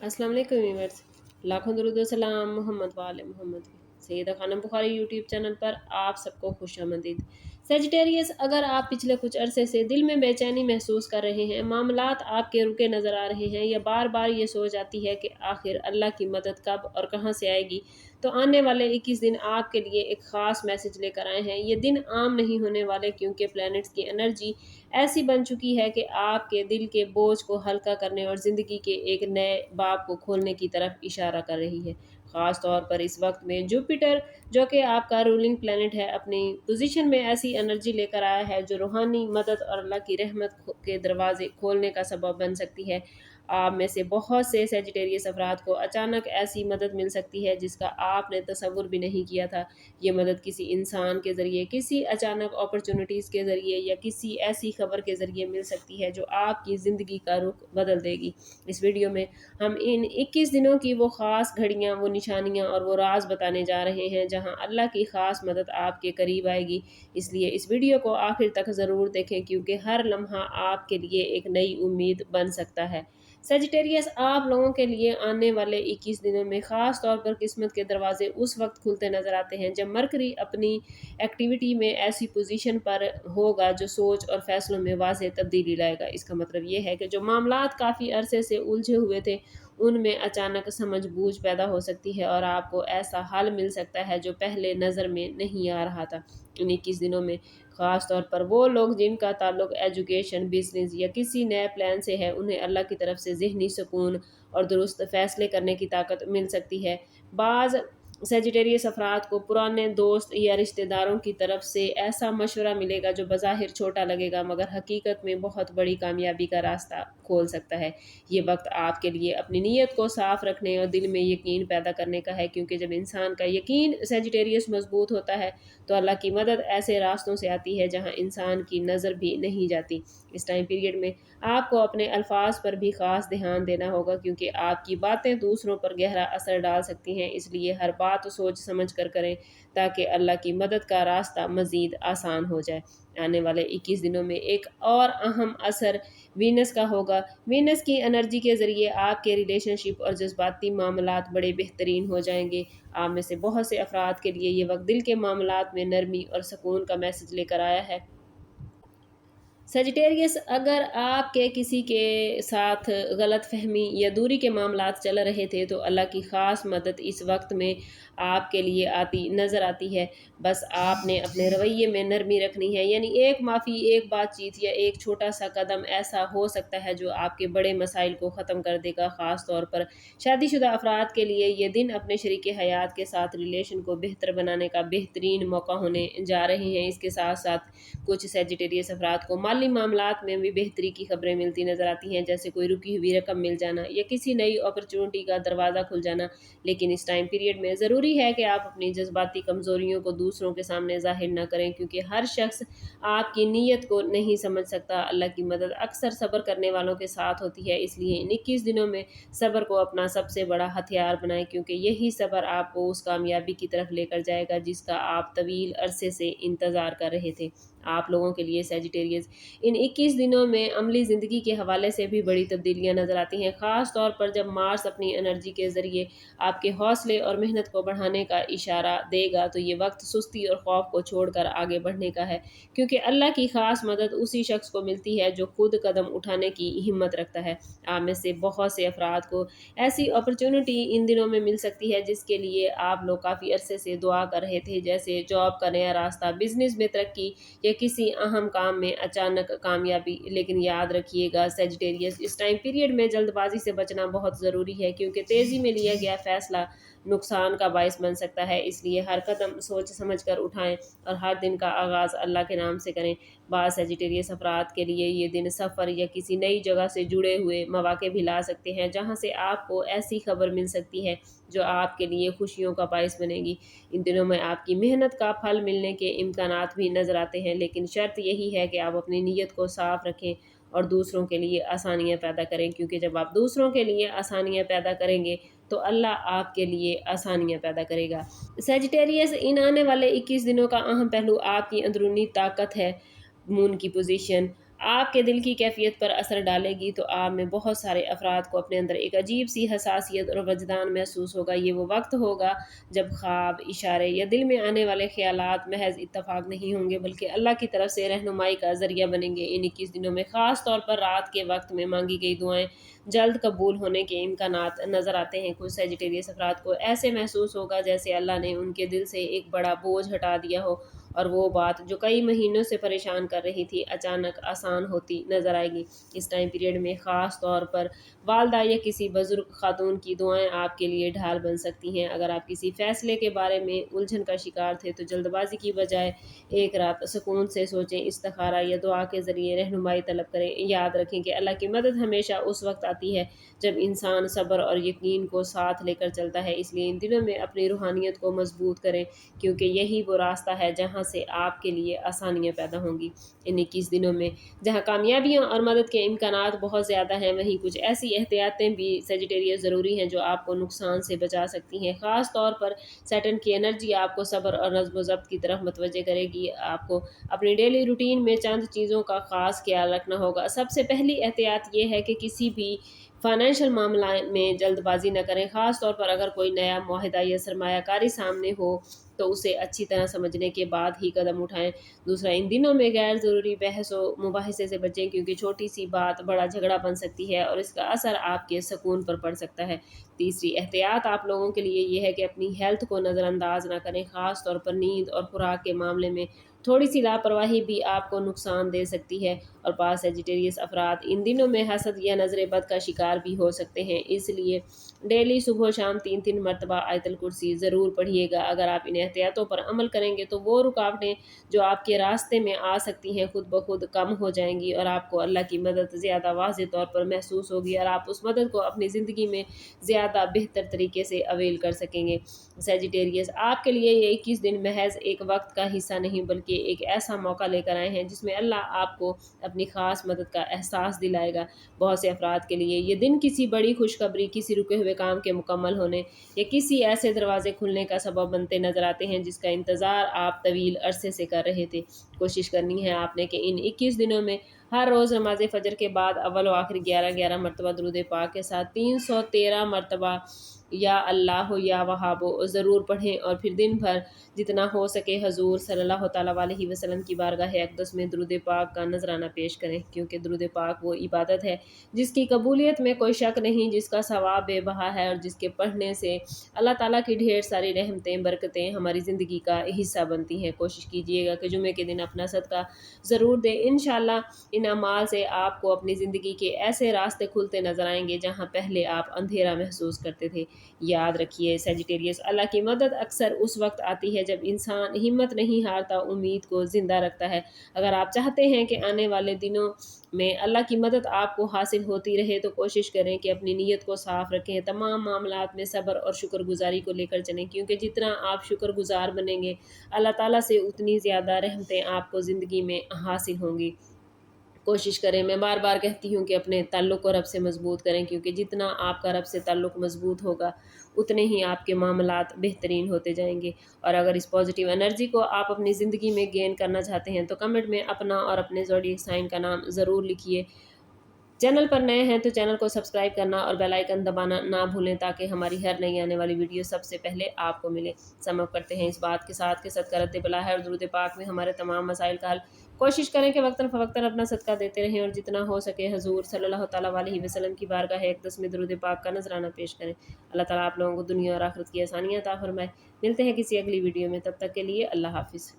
अस्सलाम वालेकुम व्यूअर्स। लाखों दुरूद व सलाम मोहम्मद वाले मोहम्मद की सैयदा खानम बुखारी यूट्यूब चैनल पर आप सबको खुशामदीद। सेजिटेरियस, अगर आप पिछले कुछ अरसे से दिल में बेचैनी महसूस कर रहे हैं, मामलात आपके रुके नज़र आ रहे हैं या बार बार ये सोच आती है कि आखिर अल्लाह की मदद कब और कहाँ से आएगी, तो आने वाले 21 दिन आपके लिए एक ख़ास मैसेज लेकर आए हैं। ये दिन आम नहीं होने वाले, क्योंकि प्लैनेट्स की एनर्जी ऐसी बन चुकी है कि आपके दिल के बोझ को हल्का करने और ज़िंदगी के एक नए बाब को खोलने की तरफ इशारा कर रही है। ख़ास तौर पर इस वक्त में जुपिटर, जो कि आपका रूलिंग प्लैनेट है, अपनी पोजीशन में ऐसी एनर्जी लेकर आया है जो रूहानी मदद और अल्लाह की रहमत के दरवाजे खोलने का सबब बन सकती है। आप में से बहुत से सेजिटेरियस अफराद को अचानक ऐसी मदद मिल सकती है जिसका आपने तसव्वुर भी नहीं किया था। ये मदद किसी इंसान के ज़रिए, किसी अचानक अपॉर्चुनिटीज़ के ज़रिए या किसी ऐसी खबर के ज़रिए मिल सकती है जो आपकी ज़िंदगी का रुख बदल देगी। इस वीडियो में हम इन 21 दिनों की वो ख़ास घड़ियाँ, वो निशानियाँ और वो राज बताने जा रहे हैं जहाँ अल्लाह की ख़ास मदद आपके करीब आएगी। इसलिए इस वीडियो को आखिर तक ज़रूर देखें, क्योंकि हर लम्हा आपके लिए एक नई उम्मीद बन सकता है। सेजिटेरियस, आप लोगों के लिए आने वाले 21 दिनों में ख़ास तौर पर किस्मत के दरवाजे उस वक्त खुलते नज़र आते हैं जब मरकरी अपनी एक्टिविटी में ऐसी पोजीशन पर होगा जो सोच और फैसलों में वाज़ेह तब्दीली लाएगा। इसका मतलब ये है कि जो मामलात काफ़ी अरसे से उलझे हुए थे, उनमें अचानक समझ बूझ पैदा हो सकती है और आपको ऐसा हल मिल सकता है जो पहले नज़र में नहीं आ रहा था। इन 21 दिनों में ख़ास तौर पर वो लोग जिनका ताल्लुक एजुकेशन, बिजनेस या किसी नए प्लान से है, उन्हें अल्लाह की तरफ से ज़हनी सुकून और दुरुस्त फ़ैसले करने की ताकत मिल सकती है। बाज़ सेजिटेरियस अफराद को पुराने दोस्त या रिश्तेदारों की तरफ से ऐसा मशवरा मिलेगा जो बज़ाहिर छोटा लगेगा, मगर हकीकत में बहुत बड़ी कामयाबी का रास्ता खोल सकता है। ये वक्त आपके लिए अपनी नीयत को साफ रखने और दिल में यकीन पैदा करने का है, क्योंकि जब इंसान का यकीन सेजिटेरियस मजबूत होता है तो अल्लाह की मदद ऐसे रास्तों से आती है जहाँ इंसान की नज़र भी नहीं जाती। इस टाइम पीरियड में आपको अपने अल्फाज पर भी ख़ास ध्यान देना होगा, क्योंकि आपकी बातें दूसरों पर गहरा असर डाल सकती हैं। इसलिए हर बात सोच समझ कर करें, ताकि अल्लाह की मदद का रास्ता मज़ीद आसान हो जाए। आने वाले 21 दिनों में एक और अहम असर वीनस का होगा। वीनस की एनर्जी के ज़रिए आपके रिलेशनशिप और जज्बाती मामलात बड़े बेहतरीन हो जाएंगे। आप में से बहुत से अफराद के लिए ये वक्त दिल के मामलात में नरमी और सुकून का मैसेज लेकर आया है। सेजिटेरियस, अगर आपके किसी के साथ गलत फहमी या दूरी के मामलात चल रहे थे, तो अल्लाह की ख़ास मदद इस वक्त में आपके लिए आती नज़र आती है। बस आपने अपने रवैये में नरमी रखनी है, यानी एक माफ़ी, एक बातचीत या एक छोटा सा कदम ऐसा हो सकता है जो आपके बड़े मसाइल को ख़त्म कर देगा। ख़ास तौर पर शादीशुदा अफराद के लिए ये दिन अपने शरीक हयात के साथ रिलेशन को बेहतर बनाने का बेहतरीन मौका होने जा रहे हैं। इसके साथ साथ कुछ सेजिटेरियस अफराद को माली मामलात में भी बेहतरी की खबरें मिलती नज़र आती हैं, जैसे कोई रुकी हुई रकम मिल जाना या किसी नई अपॉर्चुनिटी का दरवाज़ा खुल जाना। लेकिन इस टाइम पीरियड में ज़रूरी है कि आप अपनी जज्बाती कमज़ोरियों को दूसरों के सामने ज़ाहिर ना करें, क्योंकि हर शख्स आपकी नीयत को नहीं समझ सकता। अल्लाह की मदद अक्सर सब्र करने वालों के साथ होती है। इसलिए इन 21 दिनों में सब्र को अपना सबसे बड़ा हथियार बनाएं, क्योंकि यही सब्र आपको उस कामयाबी की तरफ लेकर जाएगा जिसका आप तवील अरसे से इंतज़ार कर रहे थे। आप लोगों के लिए सेजिटेरियस, इन 21 दिनों में अमली ज़िंदगी के हवाले से भी बड़ी तब्दीलियां नज़र आती हैं। ख़ास तौर पर जब मार्स अपनी एनर्जी के ज़रिए आपके हौसले और मेहनत को बढ़ाने का इशारा देगा, तो ये वक्त सुस्ती और खौफ को छोड़कर आगे बढ़ने का है, क्योंकि अल्लाह की ख़ास मदद उसी शख्स को मिलती है जो खुद कदम उठाने की हिम्मत रखता है। आप में से बहुत से अफराद को ऐसी अपॉर्चुनिटी इन दिनों में मिल सकती है जिसके लिए आप लोग काफ़ी अरसे से दुआ कर रहे थे, जैसे जॉब का नया रास्ता, बिजनेस में तरक्की या किसी अहम काम में अचानक कामयाबी। लेकिन याद रखिएगा सेजिटेरियस, इस टाइम पीरियड में जल्दबाजी से बचना बहुत ज़रूरी है, क्योंकि तेज़ी में लिया गया फैसला नुकसान का बायस बन सकता है। इसलिए हर कदम सोच समझ कर उठाएं और हर दिन का आगाज़ अल्लाह के नाम से करें। बाद सेजिटेरियस अफराद के लिए ये दिन सफ़र या किसी नई जगह से जुड़े हुए मौके भी ला सकते हैं, जहाँ से आपको ऐसी खबर मिल सकती है जो आपके लिए खुशियों का बायस बनेगी। इन दिनों में आपकी मेहनत का फल मिलने के इम्कानात भी नज़र आते हैं, लेकिन शर्त यही है कि आप अपनी नीयत को साफ रखें और दूसरों के लिए आसानियाँ पैदा करें, क्योंकि जब आप दूसरों के लिए आसानियाँ पैदा करेंगे तो अल्लाह आपके लिए आसानियाँ पैदा करेगा। सेजिटेरियस, इन आने वाले 21 दिनों का अहम पहलू आपकी अंदरूनी ताकत है। मून की पोजीशन آپ کے دل کی کیفیت پر اثر ڈالے گی، تو آپ میں بہت سارے افراد کو اپنے اندر ایک عجیب سی حساسیت اور وجدان محسوس ہوگا۔ یہ وہ وقت ہوگا جب خواب، اشارے یا دل میں آنے والے خیالات محض اتفاق نہیں ہوں گے بلکہ اللہ کی طرف سے رہنمائی کا ذریعہ بنیں گے۔ ان 21 دنوں میں خاص طور پر رات کے وقت میں مانگی گئی دعائیں جلد قبول ہونے کے امکانات نظر آتے ہیں۔ کچھ سیجیٹیریس افراد کو ایسے محسوس ہوگا جیسے اللہ نے ان کے دل سے ایک بڑا بوجھ ہٹا دیا ہو، اور وہ بات جو کئی مہینوں سے پریشان کر رہی تھی اچانک آسان ہوتی نظر آئے گی۔ اس ٹائم پیریڈ میں خاص طور پر والدہ یا کسی بزرگ خاتون کی دعائیں آپ کے لیے ڈھال بن سکتی ہیں۔ اگر آپ کسی فیصلے کے بارے میں الجھن کا شکار تھے تو جلد بازی کی بجائے ایک رات سکون سے سوچیں، استخارہ یا دعا کے ذریعے رہنمائی طلب کریں۔ یاد رکھیں کہ اللہ کی مدد ہمیشہ اس وقت آتی ہے جب انسان صبر اور یقین کو ساتھ لے کر چلتا ہے۔ اس لیے ان دنوں میں اپنی روحانیت کو مضبوط کریں، کیونکہ یہی وہ راستہ ہے جہاں سے آپ کے لیے آسانیاں پیدا ہوں گی۔ ان 21 دنوں میں جہاں کامیابیوں اور مدد کے امکانات بہت زیادہ ہیں، وہیں کچھ ایسی احتیاطیں بھی سیجیٹیریس ضروری ہیں جو آپ کو نقصان سے بچا سکتی ہیں۔ خاص طور پر سیٹرن کی انرجی آپ کو صبر اور نظم و ضبط کی طرف متوجہ کرے گی۔ آپ کو اپنی ڈیلی روٹین میں چند چیزوں کا خاص خیال رکھنا ہوگا۔ سب سے پہلی احتیاط یہ ہے کہ کسی بھی فائنینشیل معاملہ میں جلد بازی نہ کریں، خاص طور پر اگر کوئی نیا معاہدہ یا سرمایہ کاری سامنے ہو تو اسے اچھی طرح سمجھنے کے بعد ہی قدم اٹھائیں۔ دوسرا، ان دنوں میں غیر ضروری بحث و مباحثے سے بچیں، کیونکہ چھوٹی سی بات بڑا جھگڑا بن سکتی ہے اور اس کا اثر آپ کے سکون پر پڑ سکتا ہے۔ تیسری احتیاط آپ لوگوں کے لیے یہ ہے کہ اپنی ہیلتھ کو نظر انداز نہ کریں، خاص طور پر نیند اور خوراک کے معاملے میں تھوڑی سی لاپرواہی بھی آپ کو نقصان دے سکتی ہے۔ اور بعض سیجیٹیریس افراد ان دنوں میں حسد یا نظر بد کا شکار بھی ہو سکتے ہیں، اس لیے ڈیلی صبح و شام 3 مرتبہ آیت الکرسی ضرور پڑھیے گا۔ اگر آپ ان احتیاطوں پر عمل کریں گے تو وہ رکاوٹیں جو آپ کے راستے میں آ سکتی ہیں خود بخود کم ہو جائیں گی، اور آپ کو اللہ کی مدد زیادہ واضح طور پر محسوس ہوگی، اور آپ اس مدد کو اپنی زندگی میں زیادہ بہتر طریقے سے اویل کر سکیں گے۔ سیجیٹیریس، آپ کے لیے یہ 21 دن محض ایک وقت کا حصہ نہیں بلکہ ایک ایسا موقع لے کر آئے ہیں جس میں اللہ آپ کو اپنی خاص مدد کا احساس دلائے گا۔ بہت سے افراد کے لیے یہ دن کسی بڑی خوشخبری، کسی رکے ہوئے کام کے مکمل ہونے یا کسی ایسے دروازے کھلنے کا سبب بنتے نظر آتے ہیں جس کا انتظار آپ طویل عرصے سے کر رہے تھے۔ کوشش کرنی ہے آپ نے کہ ان 21 دنوں میں ہر روز نماز فجر کے بعد اول و آخر 11 مرتبہ درود پاک کے ساتھ 313 مرتبہ یا اللہ یا وہاب ضرور پڑھیں، اور پھر دن بھر جتنا ہو سکے حضور صلی اللہ تعالیٰ علیہ وسلم کی بارگاہ اقدس میں درود پاک کا نذرانہ پیش کریں، کیونکہ درود پاک وہ عبادت ہے جس کی قبولیت میں کوئی شک نہیں، جس کا ثواب بے بہا ہے، اور جس کے پڑھنے سے اللہ تعالیٰ کی ڈھیر ساری رحمتیں، برکتیں ہماری زندگی کا حصہ بنتی ہیں۔ کوشش کیجیے گا کہ جمعے کے دن اپنا صدقہ ضرور دیں۔ انشاءاللہ ان اعمال سے آپ کو اپنی زندگی کے ایسے راستے کھلتے نظر آئیں گے جہاں پہلے آپ اندھیرا محسوس کرتے تھے۔ یاد رکھیے سیجیٹیریس، اللہ کی مدد اکثر اس وقت آتی ہے جب انسان ہمت نہیں ہارتا، امید کو زندہ رکھتا ہے۔ اگر آپ چاہتے ہیں کہ آنے والے دنوں میں اللہ کی مدد آپ کو حاصل ہوتی رہے تو کوشش کریں کہ اپنی نیت کو صاف رکھیں، تمام معاملات میں صبر اور شکر گزاری کو لے کر چلیں، کیونکہ جتنا آپ شکر گزار بنیں گے اللہ تعالیٰ سے اتنی زیادہ رحمتیں آپ کو زندگی میں حاصل ہوں گی۔ کوشش کریں، میں بار بار کہتی ہوں کہ اپنے تعلق کو رب سے مضبوط کریں، کیونکہ جتنا آپ کا رب سے تعلق مضبوط ہوگا اتنے ہی آپ کے معاملات بہترین ہوتے جائیں گے۔ اور اگر اس پازیٹیو انرجی کو آپ اپنی زندگی میں گین کرنا چاہتے ہیں تو کمنٹ میں اپنا اور اپنے زوڈیک سائن کا نام ضرور لکھیے۔ چینل پر نئے ہیں تو چینل کو سبسکرائب کرنا اور بیل آئیکن دبانا نہ بھولیں تاکہ ہماری ہر نئی آنے والی ویڈیو سب سے پہلے آپ کو ملے۔ سم اپ کرتے ہیں اس بات کے ساتھ کہ صدقہ رد بلا ہے اور درود پاک میں ہمارے تمام مسائل کا حل۔ کوشش کریں کہ وقتاً فوقتاً اپنا صدقہ دیتے رہیں، اور جتنا ہو سکے حضور صلی اللہ تعالیٰ علیہ وسلم کی بارگاہ اقدس میں درود پاک کا نذرانہ پیش کریں۔ اللہ تعالیٰ آپ لوگوں کو دنیا اور آخرت کی آسانیاں عطا فرمائے۔ ملتے ہیں کسی اگلی ویڈیو میں، تب تک کے لیے اللہ حافظ۔